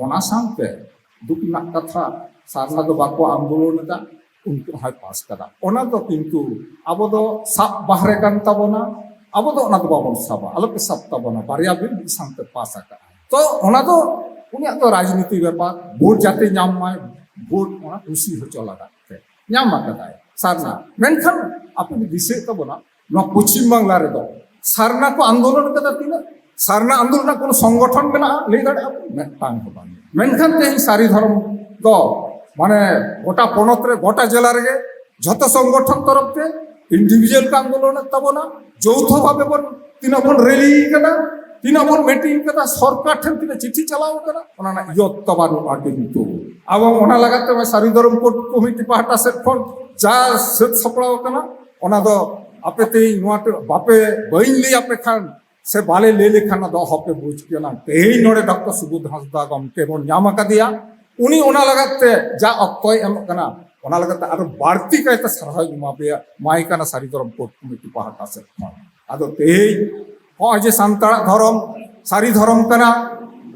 ᱚᱱᱟ ᱥᱟᱶᱛᱮ ᱫᱩᱠ ᱨᱮᱱᱟᱜ ᱠᱟᱛᱷᱟ ᱥᱟᱨᱱᱟ ᱫᱚ ᱵᱟᱠᱚ ᱟᱱᱫᱳᱞᱚᱱ ᱮᱫᱟ, ᱩᱱᱠᱩ ᱦᱚᱸᱭ ᱯᱟᱥ ᱠᱟᱫᱟ᱾ ᱚᱱᱟ ᱫᱚ ᱠᱤᱱᱛᱩ ᱟᱵᱚ ᱫᱚ ᱥᱟᱵ ᱵᱟᱦᱨᱮ ᱠᱟᱱ ᱛᱟᱵᱚᱱᱟ, ᱟᱵᱚ ᱫᱚ ᱚᱱᱟ ᱫᱚ ᱵᱟᱵᱚᱱ ᱥᱟᱵᱟ, ᱟᱞᱚᱯᱮ ᱥᱟᱵ ᱛᱟᱵᱚᱱᱟ, ᱵᱟᱨᱭᱟ ᱵᱤᱞ ᱢᱤᱫ ᱥᱟᱶᱛᱮ ᱯᱟᱥ ᱟᱠᱟᱜᱼᱟ᱾ ᱛᱚ ᱚᱱᱟ ᱫᱚ ᱩᱱᱤᱭᱟᱜ ᱫᱚ ᱨᱟᱡᱽᱱᱤᱛᱤ ᱵᱮᱯᱟর, ভোট যাতে ᱧᱟᱢ ᱢᱟᱭ, ভোট ᱚᱱᱟ ᱠᱩᱥᱤ ᱦᱚᱪᱚ ᱞᱟᱜᱟᱫ ᱛᱮ ᱧᱟᱢ ᱟᱠᱟᱫᱟᱭ ᱥᱟᱨᱱᱟ। ᱢᱮᱱᱠᱷᱟᱱ ᱟᱯᱮ ᱫᱤᱥᱟᱹᱭᱮᱫ ᱛᱟᱵᱚᱱᱟ ᱱᱚᱣᱟ ᱯᱚᱪᱷᱤᱢ ᱵᱟᱝᱞᱟ ᱨᱮᱫᱚ ᱥᱟᱨᱱᱟ ᱠᱚ ᱟᱱᱫᱳᱞᱚᱱ ᱠᱟᱫᱟ ᱛᱤᱱᱟᱹᱜ? ᱥᱟᱨᱱᱟ ᱟᱱᱫᱳᱞᱚᱱ ᱨᱮᱱᱟᱜ কোনো সংগঠন ᱢᱮᱱᱟᱜᱼᱟ ᱞᱟᱹᱭ ᱫᱟᱲᱮᱭᱟᱜᱼᱟ ᱯᱮ? ᱢᱤᱫᱴᱟᱝ ᱦᱚᱸ ᱵᱟᱝ। ᱢᱮᱱᱠᱷᱟন ᱛᱮᱦᱮᱧ ᱥᱟᱹᱨᱤ ᱫᱷᱚᱨᱚᱢ ᱫᱚ ᱢᱟᱱᱮ ᱜᱚᱴᱟ ᱯᱚᱱᱚᱛ ᱨᱮ ᱜᱚᱴᱟ ᱡᱮলা ᱨᱮᱜᱮ ᱡᱷᱚᱛᱚ সংগঠন তরফ তে ইন্ডিভিজুয়াল ᱠᱚ আন্দোলনের তাবনা যৌথ ভাবে বন তিনা বন রেলি ᱠᱟᱫᱟ, তিনা বন মিটিং ᱠᱟᱫᱟ, সরকার ᱴᱷᱮᱱ ᱛᱤᱱᱟᱹᱜ ᱪᱤᱴᱷᱤ ᱪᱟᱞᱟᱣ ᱠᱟᱱᱟ ᱚᱱᱟ ᱨᱮᱱᱟᱜ ᱤᱭᱚᱛᱛᱚ ᱵᱟᱹᱱᱩᱜᱼᱟ ᱠᱤᱱᱛᱩ। ᱟᱵᱚ ᱚᱱᱟ ᱞᱟᱜᱟᱫ ᱛᱮ ᱥᱟᱹᱨᱤ ᱫᱷᱚᱨᱚᱢ ᱠᱳᱰ ᱠᱚᱢᱤᱴᱤ ᱯᱟᱦᱴᱟ ᱥᱮᱫ ᱠᱷᱚᱱ যা ᱥᱟᱹᱛ ᱥᱟᱯᱲᱟᱣ ᱠᱟᱱᱟ ᱚᱱᱟ ᱫᱚ ᱟᱯᱮ ᱛᱮᱦᱮᱧ ᱱᱚᱣᱟ ᱵᱟᱯᱮ ᱵᱟᱹᱧ ᱞᱟᱹᱭ ᱟᱯᱮ ᱠᱷᱟᱱ ᱥᱮ ᱵᱟᱞᱮ ᱞᱟᱹᱭ ᱞᱮᱠᱷᱟᱱ ᱫᱚ ᱦᱚᱯᱮ ᱵᱩᱡᱽ ᱠᱮᱭᱟ। ᱛᱮᱦᱮᱧ ᱱᱚᱰᱮ ᱰᱚᱠᱴᱚᱨ ᱥᱩᱵᱳধ ᱦᱟᱸᱥᱫᱟ ᱜᱚᱢᱠᱮ ᱵᱚᱱ ᱧᱟᱢ ᱟᱠᱟᱫᱮᱭᱟ, ᱩᱱᱤ ᱚᱱᱟ ᱞᱟᱜᱟᱫ ᱛᱮ ᱡᱟ ᱚᱠᱛᱚᱭ ᱮᱢᱚᱜ ᱠᱟᱱᱟ ᱚᱱᱟ ᱞᱟᱜᱟᱫ ᱛᱮ ᱟᱨᱚ ᱵᱟᱹᱲᱛᱤ ᱠᱟᱭᱛᱮ ᱥᱟᱨᱦᱟᱣ ᱮᱢᱟᱭ ᱠᱟᱱᱟ ᱥᱟᱹᱨᱤ ᱫᱷᱚᱨᱚᱢ ᱠᱳᱰ ᱠᱚᱢᱤᱴᱤ ᱯᱟᱦᱴᱟ ᱥᱮᱫ ᱠᱷᱚᱱ। ᱟᱫᱚ ᱛᱮᱦᱮᱧ ᱱᱚᱜᱼᱚᱭ ᱡᱮ ᱥᱟᱱᱛᱟᱲᱟᱜ ᱫᱷᱚᱨᱚᱢ ᱥᱟᱹᱨᱤ ᱫᱷᱚᱨᱚᱢ ᱠᱟᱱᱟ,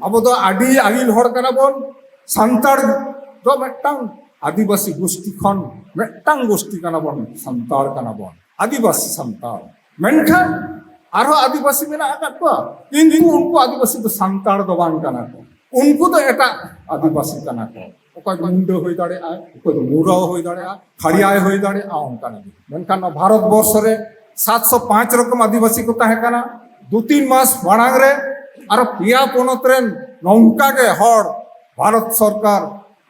ᱟᱵᱚ ᱫᱚ ᱟᱹᱰᱤ ᱟᱹᱜᱤᱞ ᱦᱚᱲ ᱠᱟᱱᱟ ᱵᱚᱱ। ᱥᱟᱱᱛᱟᱲ ᱫᱚ ᱢᱤᱫᱴᱟᱝ ᱟᱹᱫᱤᱵᱟᱹᱥᱤ ᱜᱳষ্ঠী ᱠᱷᱚᱱ ᱢᱤᱫᱴᱟᱝ ᱜᱳষ্ঠী ᱠᱟᱱᱟ ᱵᱚন, ᱥᱟᱱᱛᱟᱲ ᱠᱟᱱᱟ ᱵᱚᱱ, ᱟᱹᱫᱤᱵᱟᱹᱥᱤ ᱥᱟᱱᱛᱟᱲ। ᱢᱮᱱᱠᱷᱟᱱ ᱟᱨᱦᱚᱸ ᱟᱹᱫᱤᱵᱟᱹᱥᱤ ᱢᱮᱱᱟᱜ ᱟᱠᱟᱫ ᱠᱚᱣᱟ, ᱠᱤᱱᱛᱩ ᱩᱱᱠᱩ ᱟᱹᱫᱤᱵᱟᱹᱥᱤ ᱫᱚ ᱥᱟᱱᱛᱟᱲ ᱫᱚ ᱵᱟᱝ ᱠᱟᱱᱟ ᱠᱚ, ᱩᱱᱠᱩ ᱫᱚ ᱮᱴᱟᱜ ᱟᱹᱫᱤᱵᱟᱹᱥᱤ ᱠᱟᱱᱟ ᱠᱚ। ᱚᱠᱚᱭ ᱫᱚ ᱢᱩᱱᱰᱟᱹ ᱦᱩᱭ ᱫᱟᱲᱮᱭᱟᱜᱼᱟ, ᱚᱠᱚᱭ ᱫᱚ ᱢᱩᱨᱟᱹ ᱦᱩᱭ ᱫᱟᱲᱮᱭᱟᱜᱼᱟ, ᱠᱷᱟᱲᱤᱭᱟᱭ ᱦᱩᱭ ᱫᱟᱲᱮᱭᱟᱜᱼᱟ, ᱚᱱᱠᱟᱱ। ᱢᱮᱱᱠᱷᱟᱱ ᱵᱷᱟᱨᱚᱛ ᱵᱚᱨᱥᱚ ᱨᱮ 705 রকম আদিবাসী ᱠᱚ ᱛᱟᱦᱮᱸ ᱠᱟᱱᱟ। 2-3 মাস মাᱲাᱝ রে ᱟᱨᱚ ᱯᱮᱭᱟ ᱯᱚᱱᱚᱛ ᱨᱮᱱ ᱱᱚᱝᱠᱟ ᱜᱮ ᱦᱚᱲ ᱵᱷᱟᱨᱚᱛ ᱥᱚᱨᱠᱟর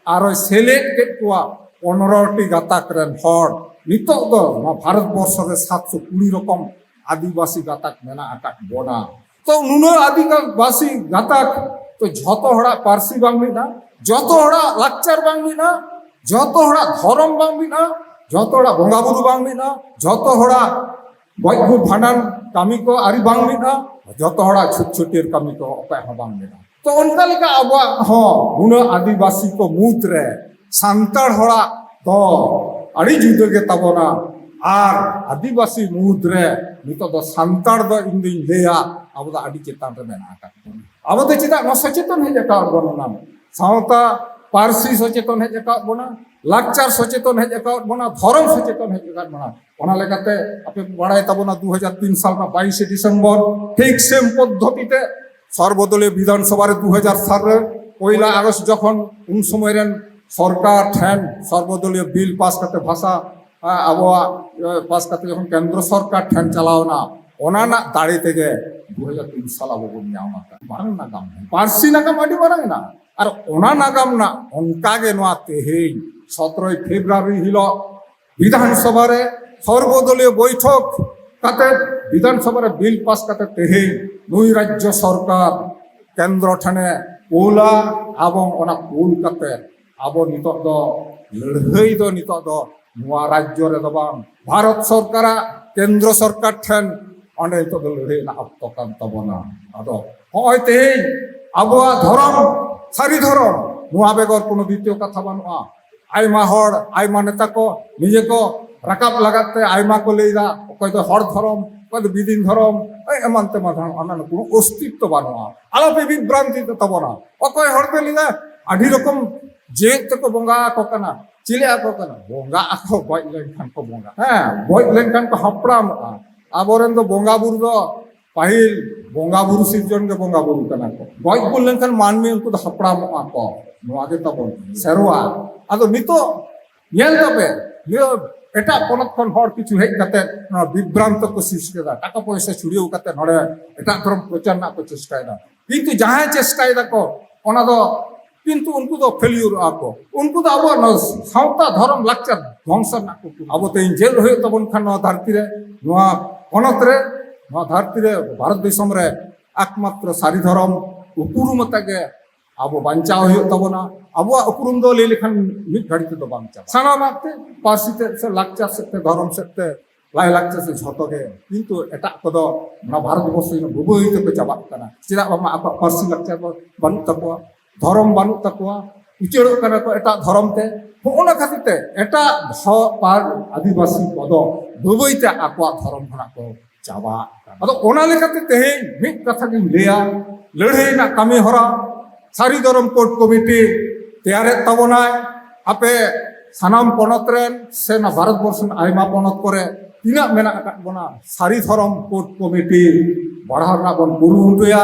ᱟᱨᱚᱭ ᱥᱮᱞᱮᱫ ᱠᱮᱫ ᱠᱚᱣᱟ 15টি গাতাক ᱨᱮᱱ ᱦᱚᱲ। ᱱᱤᱛᱚᱜ ᱫᱚ ᱱᱚᱣᱟ ᱵᱷᱟরত বর্ষ রে 720 রকম আদিবাসী গাতাক মেনা আকাত বোনা। তো নুনো আদিবাসী গাতাক তো যত হড়া পার্সি বাং মিনা, যত হড়া লাকচার বাং মিনা, যত হড়া ধরম বাং মিনা, যত হড়া বঙ্গা বুরু বাং মিনা, যত হড়া গজগুর ভান্ডান কামি কো আরি বাং মিনা, যত হড়া ছুটছুটির কামি কো অকয় হ বাং মিনা। তো অনকা লেকা আবওয়াগ হᱚᱸ নুনো আদিবাসী কো মুদ রে সান্তাড় হড়া ᱫᱚ ᱟᱹᱰᱤ ᱡᱩᱫᱟᱹ ᱜᱮ ᱛᱟᱵᱚᱱᱟ। ᱟᱨ ᱟᱹᱫᱤᱵᱟᱹᱥᱤ ᱢᱩᱫᱽ ᱨᱮ ᱱᱤᱛᱚᱜ ᱫᱚ ᱥᱟᱱᱛᱟᱲ ᱫᱚ ᱤᱧ ᱫᱩᱧ ᱞᱟᱹᱭᱟ ᱟᱵᱚ ᱫᱚ ᱟᱹᱰᱤ ᱪᱮᱛᱟᱱ ᱨᱮ ᱢᱮᱱᱟᱜ ᱟᱠᱟᱫ ᱵᱚᱱᱟ। ᱟᱵᱚ ᱫᱚ ᱪᱮᱫᱟᱜ ᱱᱚᱣᱟ ᱥᱚᱪᱮᱛᱚᱱ ᱦᱮᱡ ᱟᱠᱟᱫ ᱵᱚᱱᱟ, ᱥᱟᱶᱛᱟ ᱯᱟᱹᱨᱥᱤ ᱥᱚᱪᱮᱛᱚᱱ ᱦᱮᱡ ᱟᱠᱟᱫ ᱵᱚᱱᱟ, ᱞᱟᱠᱪᱟᱨ ᱥᱚᱪᱮᱛᱚᱱ ᱦᱮᱡ ᱟᱠᱟᱫ ᱵᱚᱱᱟ, ᱫᱷᱚᱨᱚᱢ ᱥᱚᱪᱮᱛᱚᱱ ᱦᱮᱡ ᱟᱠᱟᱫ ᱵᱚᱱᱟ। ᱚᱱᱟ লেখাতে আপনি বাড়াই তাবনা 2003 সাল না 22 ডিসেম্বর ঠিক সেম পদ্ধতিতে সর্বদলীয় বিধানসভার 2007 রে 1 আগস্ট যখন উন সময় রেন সরকার ঠেন সর্বদলীয় বিল পাস করতে ভাষা আবহাওয়া পাস করতে যখন কেন্দ্র সরকার ঠেন চালাও না ওনা না দাঁড়িয়ে থেকে 2003 সাল আবো ᱧᱟᱢ ᱟᱠᱟᱫ ᱵᱟᱝ ᱱᱟᱜᱟᱢ ᱯᱟᱹᱨᱥᱤ ᱱᱟᱜᱟᱢ ᱟᱹᱰᱤ ᱢᱟᱨᱟᱝ ᱱᱟ ᱟᱨ ᱚᱱᱟ ᱱᱟᱜᱟᱢ ᱱᱟ ᱚᱱᱠᱟ ᱜᱮ ᱱᱚᱣᱟ ᱛᱮᱦᱮᱧ 17 ফেব্রুয়ারি হিলᱳᱜ বিধানসভা রে সর্বদলীয় বৈঠক কাতে বিধানসভা রে বিল পাস কাতে তেহেই দুই রাজ্য সরকার কেন্দ্র ঠানে ওলা এবং ওনা কুল কাতে আবো নিতক দ লড়াই দ নিতক দ নোয়া রাজ্য রে দ বাং ভারত সরকার কেন্দ্র সরকার ঠেন অনে নিতক দ লড়াই না অক্ত কান তাবনা। আদো হয় তেহেই আবওয়া ধরম সারি ধরম নোয়া বেগর কোনো দ্বিতীয় কথা বানুয়া। আইমা হড় আইমা নেতা কো নিজে কো রাকাব লাগাতে আইমা কো লইদা, অকয় ᱫᱚ হড় ধরম, অকয় ᱫᱚ বিদিন ধরম, এমান তেমন অন্যান্য কোনো অস্তিত্ব বানুয়া। আলাপে বিভ্রান্তি তাবনা অকয় হড়তে লিদা আডি রকম যে তক বঙ্গা কো কানা চিলে আকো কানা বঙ্গা আকো গoj লেনখান কো বঙ্গা। হ্যাঁ গoj লেনখান কো হাপড়ামᱚᱜᱼᱟ। ᱟᱵᱚᱨᱮᱱ ᱫᱚ ᱵᱚᱸᱜᱟ ᱵᱩᱨᱩ ᱫᱚ ᱯᱟᱹᱦᱤᱞ ᱵᱚᱸᱜᱟ ᱵᱩᱨᱩ ᱥᱤᱨᱡᱚᱱ ᱜᱮ ᱵᱚᱸᱜᱟ ᱵᱩᱨᱩ ᱠᱟᱱᱟ ᱠᱚ। ᱜoj ᱜᱩᱨ ᱞᱮᱱᱠᱷᱟᱱ ᱢᱟᱹᱱᱢᱤ ᱩᱱᱠᱩ ᱫᱚ ᱦᱟᱯᱲᱟᱢᱚᱜᱼᱟ ᱠᱚ। ᱱᱚᱣᱟ ᱜᱮ ᱛᱟᱵᱚᱱ ᱥᱮᱨᱣᱟ। ᱟᱫᱚ ᱱᱤᱛᱚᱜ ᱧᱮᱞ ᱛᱟᱵᱮ ᱮᱴᱟᱜ ᱯᱚᱱᱚᱛ ᱠᱷᱚᱱ ᱦᱚᱲ ᱠᱤᱪᱷᱩ ᱦᱮᱡ ᱠᱟᱛᱮ ᱱᱚᱣᱟ ᱵᱤᱵᱽᱨᱟন্ত ᱠᱚ সৃষ্টি ᱠᱮᱫᱟ, টাকা পয়সা ছুড়িয়েও কাতে নড়ে এটাক ধরম প্রচার না কো চেষ্টায়দা। কিন্তু যাহাই চেষ্টায়দা কো ওনা দো কিন্তু উনকু দো ফেলিউর ako। উনকু দো আবো সাঁওতা ধরম লাকচার ধ্বংস না কো। আবো তেইন জেল হয়ে তবন খান নওয়া ধারতি রে নওয়া পনত রে নওয়া ধারতি রে ভারত দিশম রে একমাত্র সারি ধরম উপুরুমতাগে আবো বাঞ্চাও হয়ে তবনা। আবওয়াগ উপুরুম দো ᱞᱟᱹᱭ ᱞᱮᱠᱷᱟᱱ ᱢᱤᱫ ᱜᱷᱟᱹᱲᱤ ᱛᱮᱫᱚ ᱵᱟᱝ ᱪᱟᱵᱟᱜᱼᱟ। ᱥᱟᱱᱟᱢᱟᱜ ᱛᱮ ᱯᱟᱹᱨᱥᱤ ᱛᱮ ᱥᱮ ᱞᱟᱠᱪᱟᱨ ᱥᱮᱫ ᱛᱮ ᱫᱷᱚᱨᱚᱢ ᱥᱮᱫ ᱛᱮ ᱞᱟᱭ ᱞᱟᱠᱪᱟᱨ ᱥᱮ ᱡᱷᱚᱛᱚ ᱜᱮ ᱠᱤᱱᱛᱩ ᱮᱴᱟᱜ ᱠᱚᱫᱚ ᱚᱱᱟ ᱵᱷᱟᱨᱚᱛ ᱵᱚᱨᱥᱚ ᱵᱩᱵᱟᱹᱭ ᱛᱮᱠᱚ ᱪᱟᱵᱟᱜ ᱠᱟᱱᱟ। ᱪᱮᱫᱟᱜ ᱵᱟᱝᱢᱟ ᱟᱠᱚᱣᱟᱜ ᱯᱟᱹᱨᱥᱤ ᱞᱟᱠᱪᱟᱨ ᱵᱟᱹᱱᱩᱜ ᱛᱟᱠᱚᱣᱟ, ᱫᱷᱚᱨᱚᱢ ᱵᱟᱹᱱᱩᱜ ᱛᱟᱠᱚᱣᱟ, ᱩᱪᱟᱹᱲᱚᱜ ᱠᱟᱱᱟ ᱠᱚ ᱮᱴᱟᱜ ᱫᱷᱚᱨᱚᱢ তে। ᱚᱱᱟ ᱠᱷᱟᱹᱛᱤᱨ তে এটাᱜ আদিবাসী কদো ᱵᱩᱵᱟᱹᱭ তে ᱟᱠᱚᱣᱟᱜ ᱫᱷᱚᱨᱚᱢ ᱠᱷᱚᱱᱟᱜ ᱠᱚ ᱪᱟᱵᱟᱜ ᱠᱟᱱᱟ। ᱟᱫᱚ ᱚᱱᱟ লেখাতে তেহেই ᱢᱤᱫ ᱠᱟᱛᱷᱟ ᱜᱤᱧ ᱞᱟᱹᱭᱟ, ᱞᱟᱹᱲᱦᱟᱹᱭ ᱨᱮᱱᱟᱜ ᱠᱟᱹᱢᱤ ᱦᱚᱨᱟ सारी धर्म कोड कमिटी तैयारे तबनाय आपे सानाम पनत रेन से ना भारत वर्ष आयमा पनत करे तीना मेना आकाद बना सारी धर्म कोड कमिटी बढ़ाव ना बन कुरुमुटुया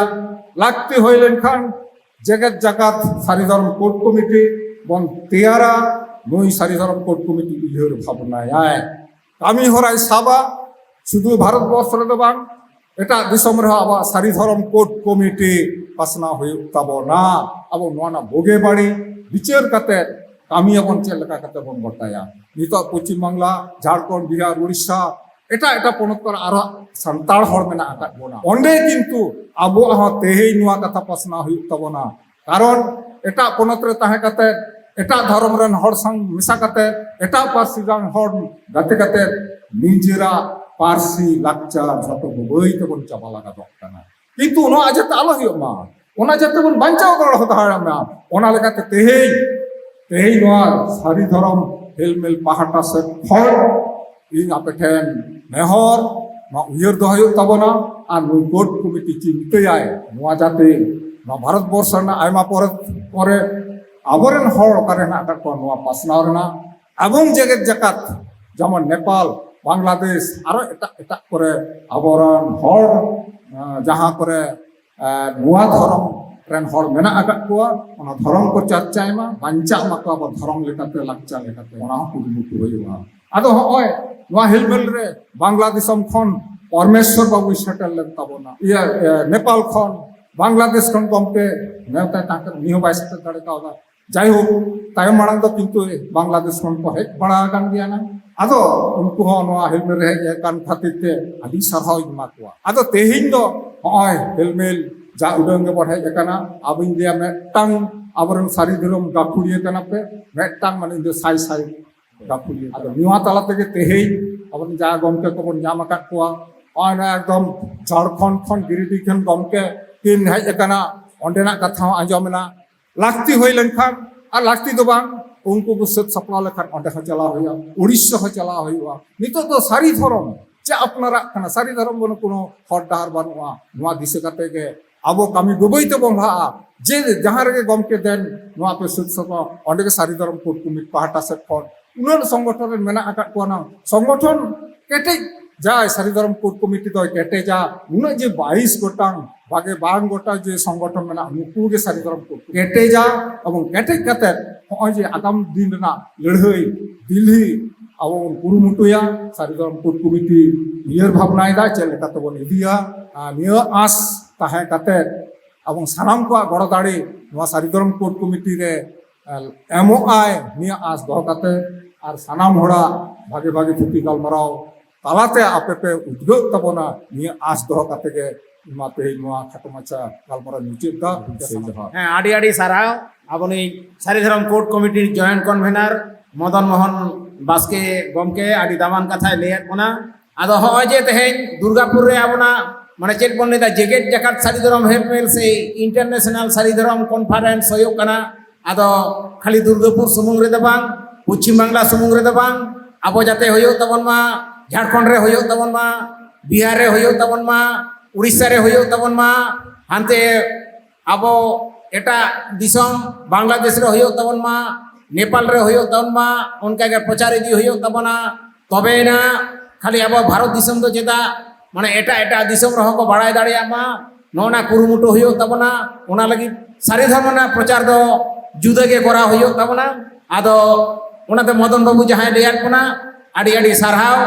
लागते होय लेनखान जगत जगत सारी धर्म कोड कमिटी बन तैयारा नई सारी धर्म कोड कमिटी उयहर भावनाय कामी हराय साबा शुधु भारत वर्ष रे दो बांग एटा दिसम रे आबा सारी धर्म कोड कमिटी पासना हुयुग ताबोना अब नोना बोगे बाड़ी विचार कते कामियाबन चेक लेका कते बन गटाया नितो पश्चिम बांगला झारखंड बिहार उड़ीसा एटा एटा पनत पर आरो संताल हर मेना आकाद बोना ओंडे किंतु आबो ह तेहेई नुआ कथा पासना हुयुग ताबोना कारण एटा पनत रे ताहे कते एटा धर्म रेन हर संग मिसा कते एटा पार्सी गान हर गाते कते निजेरा पार्सी लाक्चार जतो बई तबन चाबा लागा दक्काना किंतु नो आजते आलो हुयुग मा ओना जते बन बांचाव दरो हता मा ओना लेकाते तेहेई नुआ सारी धर्म हेलमेल पाहाटा से हर इन आपे ठेन नेहर मा उयहर दो हुयुग ताबोना आर नुई कोड कमिटी चिंताय नुआ जाते नुआ भारत वर्ष ना आयमा परे आबोरेन हर कारे ना को नुआ पासनाव रेना एवं जगत जकात जेमन नेपाल बांग्लादेश आरो एटा एटा करे आबोरेन हर जहां करे नुआ धर्म रेन हर मेना आकाद कोआ ओना धर्म को चर्चाय मा बांचा माको अब धर्म लेकाते लाक्चार लेकाते ओना कुरुमुटु हुयुगा आदो होय नुआ हिलमेल रे बांग्लादेशम खन परमेश्वर बाबू सेटल लेन ताबोना इया नेपाल खन बांग्लादेश खन गमके नेवता ताके निहो बाय सेटल दाड़े कावदा जाय हो तायम मांग दो किंतु बांग्लादेश खन को हेज बड़ा गान गया ना आदो उनको हो नुआ हिलमेल रे हेज कान खातिर ते आदि सरहाव इमा कोआ आदो तेहिन दो होय हिलमेल जा उडंग बढ़े एकना आबिन दिया मेटांग आबरन सारी धर्म गाखुड़िए कना पे मेटांग माने दो साई साई गाखुड़िए आदो निवा ताला तेगे तेहेई आबन जा गमके को बन नाम आकाद कोआ आना एकदम झारखंड खन गिरिडीह खन गमके तीन हेज एकना ओंडेना कथा आंजमना लाक्ति होय लेनखान आ लाक्ति दो बांग उनको को सत सपना लेखान ओंडे हो चला होया उड़ीसा हो चला होया नितो तो सारी धर्म चे अपनारा कना सारी धर्म बन कोनो हर डाहर बानुआ नुआ दिसे कते गे आबो कामी गोबईते बंभा जे जहां रे गमके देन नुआ पे सुत सपा ओंडे के सारी धर्म कोड कमिटी पाहाटा से खन उनन संगठन रे मेना आकाद कोना संगठन केटे जाय सारी धर्म कोड कमिटी दो केटे जा उन जे 22 गोटांग बागे 52 गोटा जे संगठन मेना नुकु के सारी धर्म कोड केटे जा एवं केटे कते होय जे आगाम दिन ना लड़हई दिल्ली अब कुरुमुटुया सारी धर्म कोड कमिटी उयहर भावनाय दा चेक लेका तबन इदिया निया आस ताहे कते एवं सानाम को गड़ दाड़ी नुआ सारी धर्म कोड कमिटी रे एमओ आय निया आस दो कते आर सानाम होड़ा भागे भागे थुपी गालमाराव तालाते आपे पे उद्योग तबना निया आस दो कते के माते नुआ खाटो माचा गालमाराव निचे दा हाँ आड़ी आड़ी साराव अपनी Sari Dharam code committee joint convener Madan Mohan Baske गमके आड़ी दामान कथा लैया कोना आदो होय जे तेहेन दुर्गापुर रे आबना माने चेक बन लेदा जेगेट जकात सारी धर्म हेलमेल से इंटरनेशनल सारी धर्म कॉन्फ्रेंस होयो कना आदो खाली दुर्गापुर सुमुंग रे दबांग पश्चिम बांगला सुमुंग रे दबांग आबो जाते होयो तबन मा झारखंड रे होयो तबन मा बिहार रे होयो तबन मा उड़ीसा रे होयो तबन मा हानते आबो एटा दिसम बांग्लादेश रे होयो तबन मा नेपाल रे होयो तबन मा उनका के प्रचार इदी होयो तबना तबे ना खाली अब भारत दिसम तो चेदा माने एटा एटा दिसम रह को बाड़ाय दाड़िया मा नोना कुरुमुटु होयो तबना ओना लगी सारी धर्म ना प्रचार दो जुदा के करा होयो तबना आदो ओनाते मदन बाबू जहां लेयार कोना आड़ी आड़ी सारहाव।